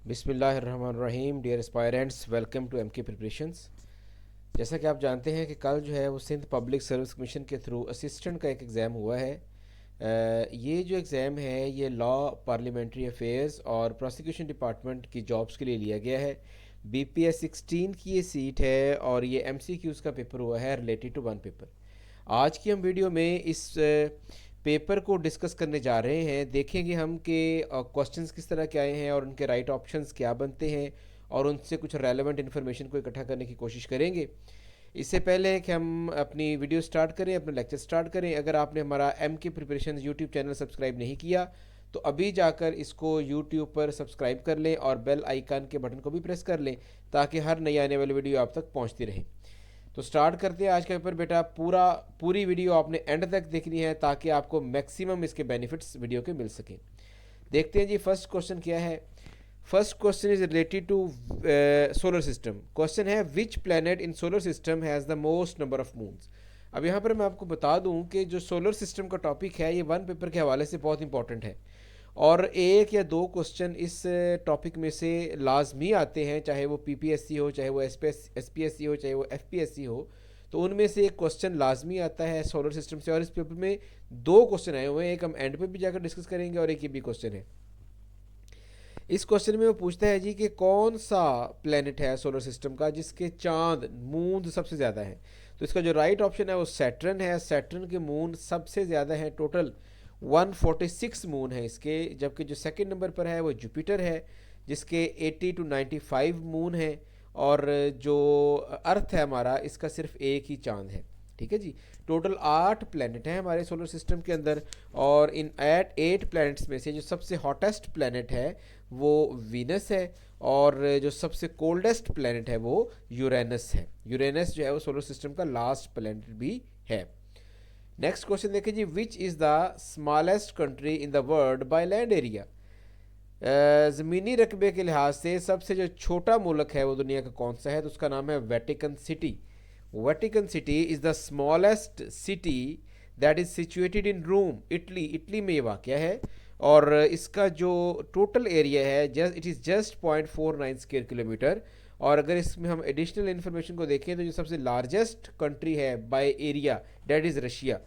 बिस्मिल्लाहिर्रहमानिर्रहीम। Dear aspirants, welcome to MK preparations. जैसा कि आप जानते हैं कि कल जो है वो सिंध पब्लिक सर्विस कमीशन के थ्रू असिस्टेंट का एक एग्ज़ाम हुआ है। ये जो एग्ज़ाम है ये लॉ, पार्लियामेंट्री अफेयर्स और प्रोसिक्यूशन डिपार्टमेंट की जॉब्स के लिए लिया गया है। बीपीएस 16 की ये सीट है और ये एमसीक्यूज़ का पेपर हुआ है रिलेटेड टू वन पेपर। आज की हम वीडियो में इस पेपर को डिस्कस करने जा रहे हैं। देखेंगे हम कि क्वेश्चंस किस तरह के आए हैं और उनके राइट ऑप्शंस क्या बनते हैं और उनसे कुछ रेलेवेंट इन्फॉर्मेशन को इकट्ठा करने की कोशिश करेंगे। इससे पहले कि हम अपनी वीडियो स्टार्ट करें, अपना लेक्चर स्टार्ट करें, अगर आपने हमारा एम के प्रिपरेशन यूट्यूब चैनल सब्सक्राइब नहीं किया तो अभी जाकर इसको यूट्यूब पर सब्सक्राइब कर लें और बेल आइकन के बटन को भी प्रेस कर लें ताकि हर नई आने वाली वीडियो आप तक पहुंचती रहे। तो स्टार्ट करते हैं आज का पेपर। बेटा पूरी वीडियो आपने एंड तक देखनी है ताकि आपको मैक्सिमम इसके बेनिफिट्स वीडियो के मिल सकें। देखते हैं जी फर्स्ट क्वेश्चन क्या है। First question is related to solar system. Question है which planet in solar system has the most number of moons. अब यहाँ पर मैं आपको बता दूँ कि जो सोलर सिस्टम का टॉपिक है ये वन पेपर के हवाले से बहुत इंपॉर्टेंट है और एक या दो क्वेश्चन इस टॉपिक में से लाजमी आते हैं, चाहे वो पीपीएससी हो, चाहे वो एसपीएससी हो, चाहे वो एफपीएससी हो। तो उनमें से एक क्वेश्चन लाजमी आता है सोलर सिस्टम से और इस पेपर में दो क्वेश्चन आए हुए हैं। एक हम एंड पे भी जाकर डिस्कस करेंगे और एक ये भी क्वेश्चन है। इस क्वेश्चन में वो पूछता है जी कि कौन सा प्लेनेट है सोलर सिस्टम का जिसके चांद मून सबसे ज़्यादा है। तो इसका जो राइट ऑप्शन है वो सैटर्न है। सैटर्न के मून सबसे ज़्यादा है, टोटल 146 मून है इसके। जबकि जो सेकंड नंबर पर है वो जुपिटर है जिसके 80 to 95 मून है और जो अर्थ है हमारा इसका सिर्फ एक ही चांद है। ठीक है जी। टोटल 8 प्लैनेट हैं हमारे सोलर सिस्टम के अंदर और इन 8 प्लैनेट्स में से जो सबसे हॉटेस्ट प्लैनेट है वो वीनस है और जो सबसे कोल्डेस्ट प्लैनेट है वो यूरेनस है। यूरेनस जो है वो सोलर सिस्टम का लास्ट प्लैनेट भी है। नेक्स्ट क्वेश्चन देखिए जी, which is the smallest country in the world by land area. ज़मीनी रकबे के लिहाज से सबसे जो छोटा मुल्क है वो दुनिया का कौन सा है, तो उसका नाम है Vatican City. Vatican City is the smallest city that is situated in Rome, Italy. Italy में ये वाक़या है और इसका जो टोटल एरिया है it is just 0.49 square kilometre. और अगर इसमें हम एडिशनल इन्फॉर्मेशन को देखें तो जो सबसे लार्जेस्ट कंट्री है by area that is Russia.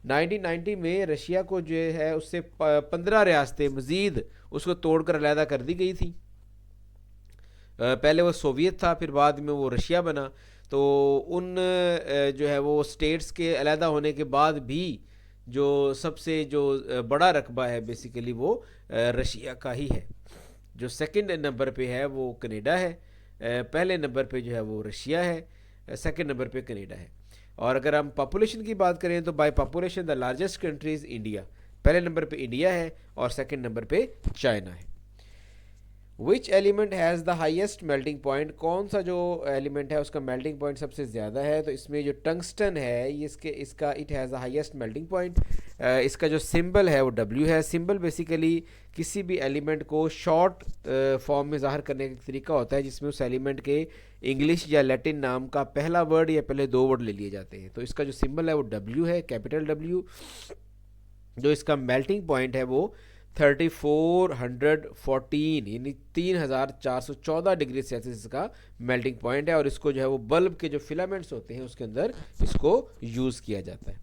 1990 में रशिया को जो है उससे 15 रियासतें मज़ीद उसको तोड़कर अलहदा कर दी गई थी। पहले वो सोवियत था, फिर बाद में वो रशिया बना। तो उन जो है वो स्टेट्स के अलहदा होने के बाद भी जो सबसे जो बड़ा रकबा है बेसिकली वो रशिया का ही है। जो सेकंड नंबर पे है वो कनाडा है, पहले नंबर पे जो है वो रशिया है, सेकंड नंबर पे कनाडा है। और अगर हम पॉपुलेशन की बात करें तो by population the largest country is India. पहले नंबर पे इंडिया है और सेकंड नंबर पे चाइना है। Which element has the highest melting point. कौन सा जो एलिमेंट है उसका मेल्टिंग पॉइंट सबसे ज़्यादा है, तो इसमें जो टंगस्टन है ये इसका it has the highest melting point. इसका जो सिंबल है वो डब्ल्यू है। सिंबल बेसिकली किसी भी एलिमेंट को शॉर्ट फॉर्म में ज़ाहिर करने का तरीका होता है जिसमें उस एलिमेंट के इंग्लिश या लैटिन नाम का पहला वर्ड या पहले दो वर्ड ले लिए जाते हैं। तो इसका जो सिंबल है वो डब्ल्यू है, कैपिटल डब्ल्यू। जो इसका मेल्टिंग पॉइंट है वो 3414 यानी 3414 डिग्री सेल्सियस का मेल्टिंग पॉइंट है और इसको जो है वो बल्ब के जो फिलामेंट्स होते हैं उसके अंदर इसको यूज़ किया जाता है।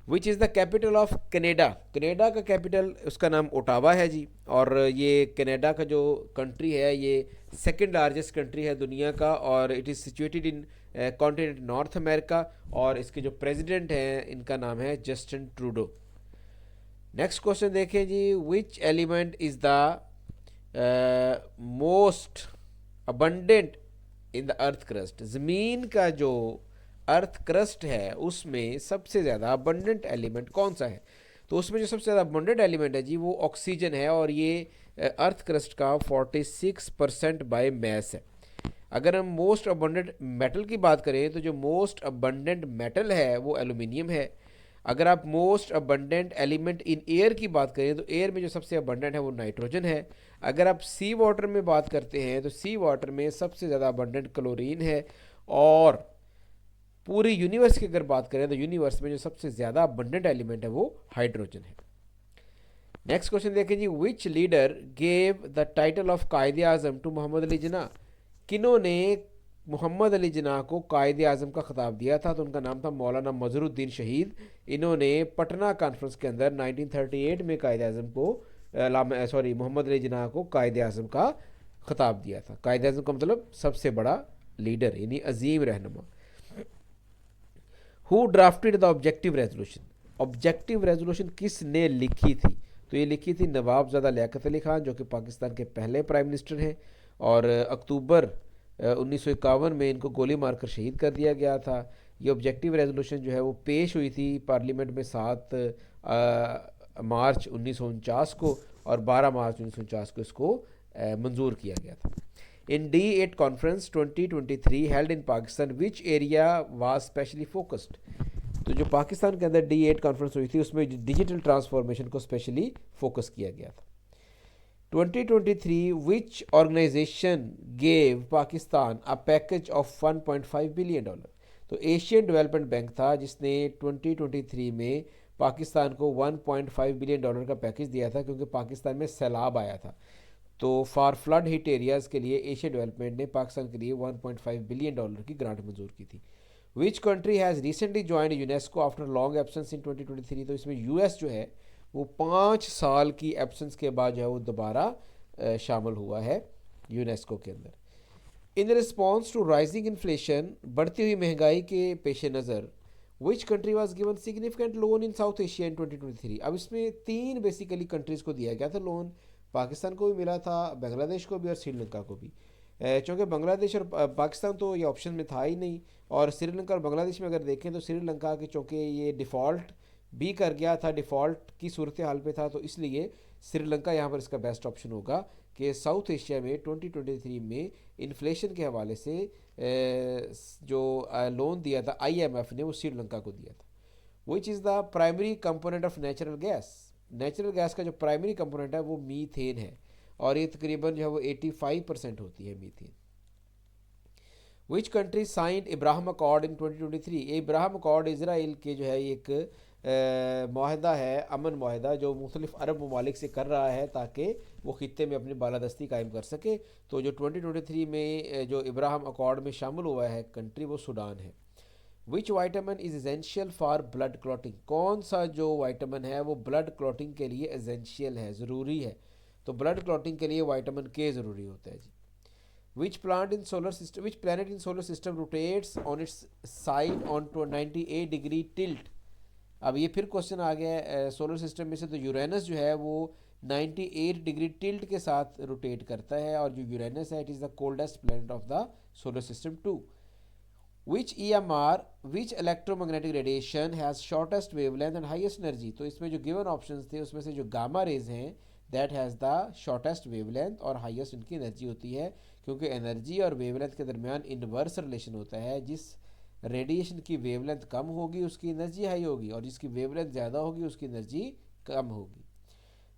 विच is the capital of Canada. Canada का कैपिटल उसका नाम ओटावा है जी। और ये कनाडा का जो कंट्री है ये सेकंड लार्जेस्ट कंट्री है दुनिया का और it is situated in continent north America और इसके जो प्रेसिडेंट हैं इनका नाम है जस्टिन ट्रूडो। नेक्स्ट क्वेश्चन देखें जी, which element is the most abundant in the earth crust. ज़मीन का जो अर्थ क्रस्ट है उसमें सबसे ज़्यादा अबंडेंट एलिमेंट कौन सा है, तो उसमें जो सबसे ज़्यादा अबंडेंट एलिमेंट है जी वो ऑक्सीजन है और ये अर्थ क्रस्ट का 46% बाय मैस है। अगर हम मोस्ट अबंडेंट मेटल की बात करें तो जो मोस्ट अबंडेंट मेटल है वो एल्यूमिनियम है। अगर आप most abundant element in air की बात करें तो एयर में जो सबसे अबंडेंट है वो नाइट्रोजन है। अगर आप सी वाटर में बात करते हैं तो सी वाटर में सबसे ज़्यादा अबंडेंट क्लोरीन है। और पूरी यूनिवर्स की अगर बात करें तो यूनिवर्स में जो सबसे ज़्यादा अबंडेंट एलिमेंट है वो हाइड्रोजन है। नेक्स्ट क्वेश्चन देखें जी, which leader gave the title of Quaid-e-Azam to Mohammad Ali Jinnah? किन्होंने मोहम्मद अली जिन्ना को कायदे आजम का खिताब दिया था? तो उनका नाम था मौलाना मजहरुद्दीन शहीद। इन्होंने पटना कॉन्फ्रेंस के अंदर 1938 में कायदे आजम को मोहम्मद अली जिन्ना को कायदे आजम का खिताब दिया था। कायदे आजम का मतलब सबसे बड़ा लीडर यानी अजीम रहनुमा। Who drafted the objective resolution? Objective resolution किसने लिखी थी? तो ये लिखी थी नवाबजादा लियाकत अली खान, जो कि पाकिस्तान के पहले प्राइम मिनिस्टर हैं। और अक्टूबर 1951 में इनको गोली मारकर शहीद कर दिया गया था। ये ऑब्जेक्टिव रेजोल्यूशन जो है वो पेश हुई थी पार्लियामेंट में 7 मार्च 1949 को, और 12 मार्च 1949 को इसको मंजूर किया गया था। इन D8 conference 2023 held in Pakistan, which area was specially focused? तो जो पाकिस्तान के अंदर D8 कॉन्फ्रेंस हुई थी उसमें डिजिटल ट्रांसफॉर्मेशन को स्पेशली फोकस किया गया था। 2023 which organization gave Pakistan a package of $1.5 billion? तो एशियन डेवलपमेंट बैंक था जिसने 2023 में पाकिस्तान को $1.5 बिलियन का पैकेज दिया था, क्योंकि पाकिस्तान में सैलाब आया था। तो फॉर फ्लड हिट एरियाज़ के लिए एशियन डेवलपमेंट ने पाकिस्तान के लिए $1.5 बिलियन की ग्रांट मंजूर की थी। Which country has recently join UNESCO after long absence in 2023? तो इसमें यूएस जो है वो 5 साल की एब्सेंस के बाद जो है वो दोबारा शामिल हुआ है यूनेस्को के अंदर। In response to rising inflation, बढ़ती हुई महंगाई के पेश नज़र, which country was given significant loan in South Asia in 2023? अब इसमें 3 बेसिकली कंट्रीज़ को दिया गया था लोन। पाकिस्तान को भी मिला था, बांग्लादेश को भी, और श्रीलंका को भी। चूँकि बांग्लादेश और पाकिस्तान तो ये ऑप्शन में था ही नहीं, और श्रीलंका और बांग्लादेश में अगर देखें तो श्रीलंका के चूँकि ये डिफ़ॉल्ट भी कर गया था, डिफ़ॉल्ट की सूरत हाल पे था, तो इसलिए श्रीलंका यहाँ पर इसका बेस्ट ऑप्शन होगा कि साउथ एशिया में 2023 में इन्फ्लेशन के हवाले से जो लोन दिया था IMF ने, वो श्रीलंका को दिया था। विच is the primary component of natural gas? Natural gas का जो प्राइमरी कंपोनेंट है वो मीथेन है, और ये तकरीबन जो है वो 85% होती है methane. Which country signed Ibrahim accord in 2023? ये इब्राहिम अकॉर्ड इसराइल के जो है एक माहदा है, अमन माहदा, जो मुख्तलिफ अरब ममालिक से कर रहा है ताकि वो खित्ते में अपनी बालादस्ती कायम कर सके। तो जो 2023 में जो इब्राहिम अकॉर्ड में शामिल हुआ है कंट्री, वो सूडान है। विच vitamin is essential for blood clotting? कौन सा जो वाइटामिन है वो ब्लड क्लॉटिंग के लिए एसेंशियल है, ज़रूरी है? तो ब्लड क्लॉटिंग के लिए वाइटामिन K ज़रूरी होता है जी। Which planet in solar system rotates on its side on 98 degree tilt? अब ये फिर क्वेश्चन आ गया है सोलर सिस्टम में से, तो यूरेनस जो है वो 98 डिग्री टिल्ट के साथ रोटेट करता है, और जो यूरेनस है it is the coldest planet of the solar system too. Which EMR, which electromagnetic radiation has shortest wavelength and highest energy? तो इसमें जो गिवन ऑप्शंस थे उसमें से जो गामा रेज हैं that has the shortest wavelength और हाईएस्ट इनकी एनर्जी होती है, क्योंकि एनर्जी और वेवलेंथ के दरमियान इनवर्स रिलेशन होता है। जिस रेडिएशन की वेवलेंथ कम होगी उसकी एनर्जी हाई होगी, और जिसकी वेवलेंथ ज़्यादा होगी उसकी एनर्जी कम होगी।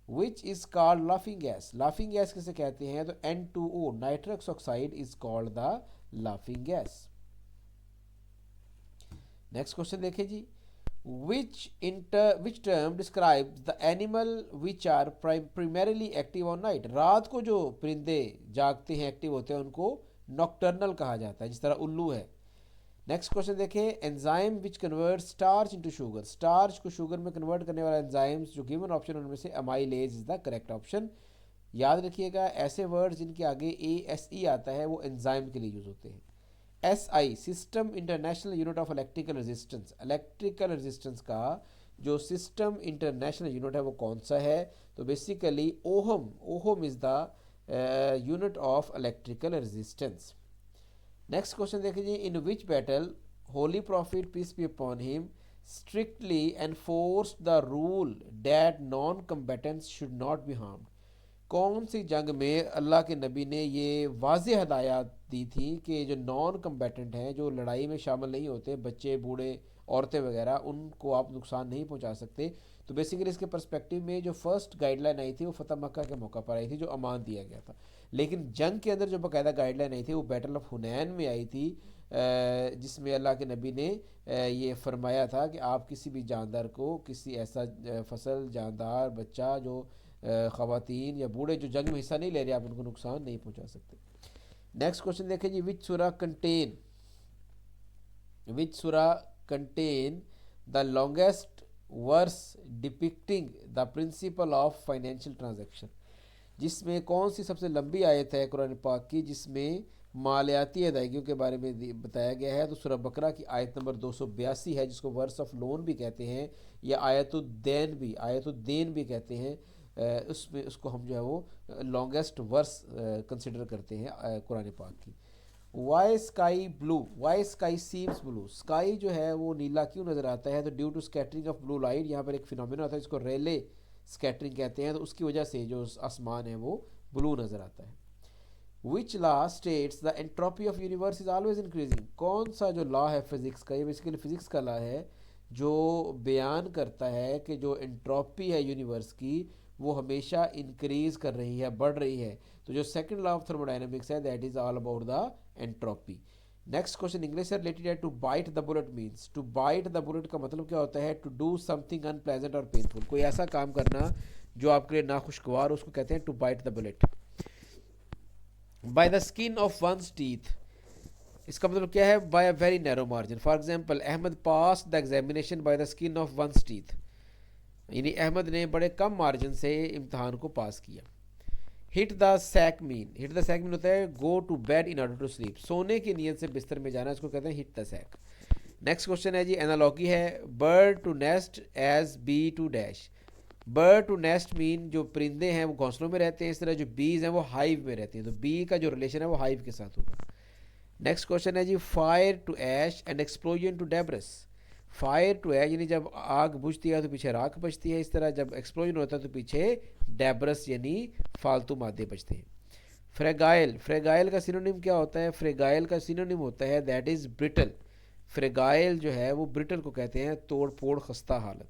Which is called laughing gas? Laughing gas किसे कहते हैं? तो N2O, nitrous oxide, is called the laughing gas. Next question देखिए जी, which term describes the animal which are primarily active on night? रात को जो परिंदे जागते हैं, एक्टिव होते हैं, उनको नॉक्टर्नल कहा जाता है, जिस तरह उल्लू है। नेक्स्ट क्वेश्चन देखें, enzyme which convert starch into sugar? Starch को शुगर में कन्वर्ट करने वाला एंजाइम्स जो गिवन ऑप्शन उनमें से amylase is the correct option. याद रखिएगा ऐसे वर्ड जिनके आगे ASE आता है वो एंजाइम के लिए यूज होते हैं। SI, system international unit of electrical resistance, electrical resistance का जो सिस्टम इंटरनेशनल यूनिट है वो कौन सा है? तो basically ohm is the unit of electrical resistance. Next question देखिए, in which battle holy prophet peace be upon him strictly enforced the rule that non combatants should not be harmed? कौन सी जंग में अल्लाह के नबी ने ये वाज़ेह हदायत दी थी कि जो नॉन कम्बेटेंट हैं, जो लड़ाई में शामिल नहीं होते, बच्चे, बूढ़े, औरतें वगैरह, उनको आप नुकसान नहीं पहुंचा सकते? तो बेसिकली इसके पर्सपेक्टिव में जो फर्स्ट गाइडलाइन आई थी वो फतह मक्का के मौका पर आई थी, जो अमान दिया गया था। लेकिन जंग के अंदर जो बाकायदा गाइडलाइन आई थी वो बैटल ऑफ हुनैन में आई थी, जिसमें अल्लाह के नबी ने ये फरमाया था कि आप किसी भी जानदार को, किसी ऐसा फसल, जानदार, बच्चा जो ख़वातीन या बूढ़े जो जंग में हिस्सा नहीं ले रहे, आप उनको नुकसान नहीं पहुंचा सकते। नेक्स्ट क्वेश्चन देखें जी, विच सूरा contain the longest verse depicting the principle of financial transaction, जिसमें कौन सी सबसे लंबी आयत है कुरान पाक की जिसमें मालियाती अदायगियों के बारे में बताया गया है? तो सूरह बकरा की आयत नंबर 282 है, जिसको वर्स ऑफ लोन भी कहते हैं या आयतुद्देन भी कहते हैं। उसमें उसको हम जो है वो लॉन्गेस्ट वर्स कंसिडर करते हैं कुरान पाक की। Why sky seems blue, sky जो है वो नीला क्यों नज़र आता है? तो due to scattering of blue light, यहाँ पर एक फिनोमिना होता है जिसको रेले स्कैटरिंग कहते हैं, तो उसकी वजह से जो आसमान है वो ब्लू नज़र आता है। Which law states the entropy of universe is always increasing, कौन सा जो लॉ है फिज़िक्स का, ये बेसिकली फिज़िक्स का लॉ है जो बयान करता है कि जो एंट्रोपी है यूनिवर्स की वो हमेशा इंक्रीज़ कर रही है, बढ़ रही है। तो जो सेकंड लॉ ऑफ थर्मोडायनेमिक्स है that is all about the entropy. Next question English से रिलेटेड है, to bite the bullet means, to bite the bullet का मतलब क्या होता है? टू डू समथिंग अनप्लेजेंट और पेनफुल, कोई ऐसा काम करना जो आपके लिए नाखुशगवार, उसको कहते हैं to bite the bullet. By the skin of one's teeth, इसका मतलब क्या है? By a very narrow margin. For example, Ahmed pass the examination by the skin of one's teeth, यानी अहमद ने बड़े कम मार्जिन से इम्तहान को पास किया। हिट द सैक मीन होता है go to bed in order to sleep, सोने की नीयत से बिस्तर में जाना, इसको कहते हैं hit the sack. Next question है जी, एनालॉगी है, bird to nest as bee to dash. Bird to nest mean जो परिंदे हैं वो घोंसलों में रहते हैं, इस तरह जो बीज हैं वो हाइव में रहते हैं, तो बी का जो रिलेशन है वो हाइव के साथ होगा। नेक्स्ट क्वेश्चन है जी, fire to ash and explosion to debris. Fire to ash यानी जब आग बुझती है तो पीछे राख बचती है, इस तरह जब एक्सप्लोजन होता है तो पीछे डेब्रस यानी फालतू मादे बचते हैं। फ्रेगाइल का सिनोनिम क्या होता है? फ्रेगाइल का सिनोनिम होता है दैट इज़ ब्रिटल। फ्रेगाइल जो है वो ब्रिटल को कहते हैं तोड़ फोड़ खस्ता हालत।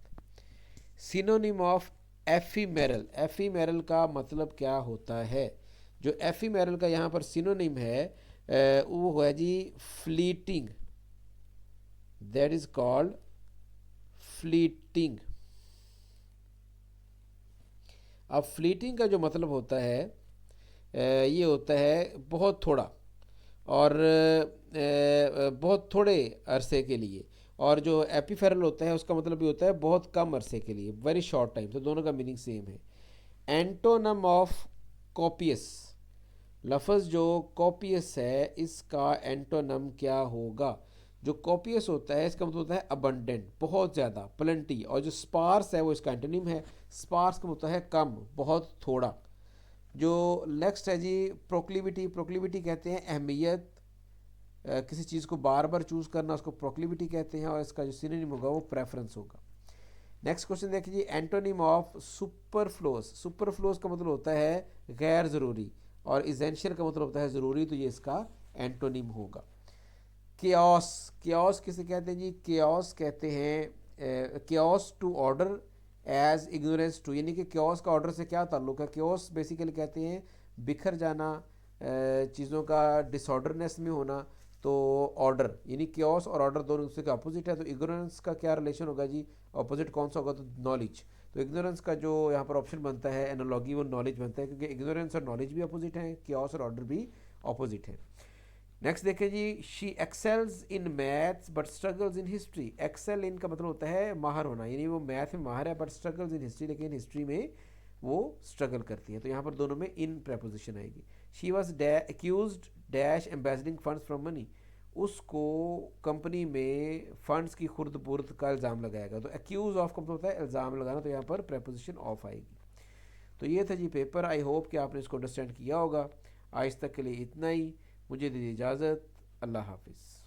सिनोनिम ऑफ एफीमेरल का मतलब क्या होता है? जो एफीमेरल का यहाँ पर सिनोनिम है वो है जी fleeting, that is called fleeting. अब फ्लीटिंग का जो मतलब होता है ये होता है बहुत थोड़ा और बहुत थोड़े अरसे के लिए, और जो एपीफेरल होता है उसका मतलब भी होता है बहुत कम अरसे के लिए, वेरी शॉर्ट टाइम। तो दोनों का मीनिंग सेम है। एंटोनम ऑफ कॉपियस, लफ्ज़ जो कॉपियस है इसका एंटोनम क्या होगा? जो कॉपियस होता है इसका मतलब होता है अबंडेंट, बहुत ज़्यादा, प्लेंटी, और जो स्पार्स है वो इसका एंटोनिम है। स्पार्स का मतलब होता है कम, बहुत थोड़ा। जो नेक्स्ट है जी प्रोक्लिविटी कहते हैं अहमियत, किसी चीज़ को बार बार चूज़ करना उसको प्रोक्लिविटी कहते हैं, और इसका जो सिनोनिम होगा वो प्रेफरेंस होगा। नेक्स्ट क्वेश्चन देखिए, एंटोनिम ऑफ सुपरफ्लोस का मतलब होता है गैर ज़रूरी, और इसेंशियल का मतलब होता है ज़रूरी, तो ये इसका एंटोनिम होगा। केओस किसे कहते हैं जी? केओस कहते हैं chaos to order as ignorance to, यानी कि केओस का ऑर्डर से क्या ताल्लुक है? केओस बेसिकली कहते हैं बिखर जाना, चीज़ों का डिसऑर्डरनेस में होना। तो ऑर्डर यानी केओस और ऑर्डर दोनों दूसरे के अपोजिट है, तो इग्नोरेंस का क्या रिलेशन होगा जी? अपोजिट कौन सा होगा? तो नॉलेज। तो इग्नोरेंस का जो यहाँ पर ऑप्शन बनता है एनालॉगी, वो नॉलेज बनता है, क्योंकि इग्नोरेंस और नॉलेज भी अपोजिट हैं, केओस और ऑर्डर भी अपोजिट है। नेक्स्ट देखें जी, she excels in maths but struggles in history. Excel in का मतलब होता है माहर होना, यानी वो मैथ में माहर है बट स्ट्रगल्स इन हिस्ट्री, लेकिन हिस्ट्री में वो स्ट्रगल करती है। तो यहाँ पर दोनों में इन प्रेपोजिशन आएगी। She was accused dash embezzling funds from money, उसको कंपनी में फंड्स की खुर्द बुर्द का इल्ज़ाम लगाएगा। तो एक्यूज ऑफ का मतलब होता है इल्ज़ाम लगाना, तो यहाँ पर प्रेपोजिशन ऑफ आएगी। तो ये था जी पेपर। आई होप कि आपने इसको अंडरस्टैंड किया होगा। आज तक के लिए इतना ही, मुझे दीजिए इजाज़त। अल्लाह हाफिज़।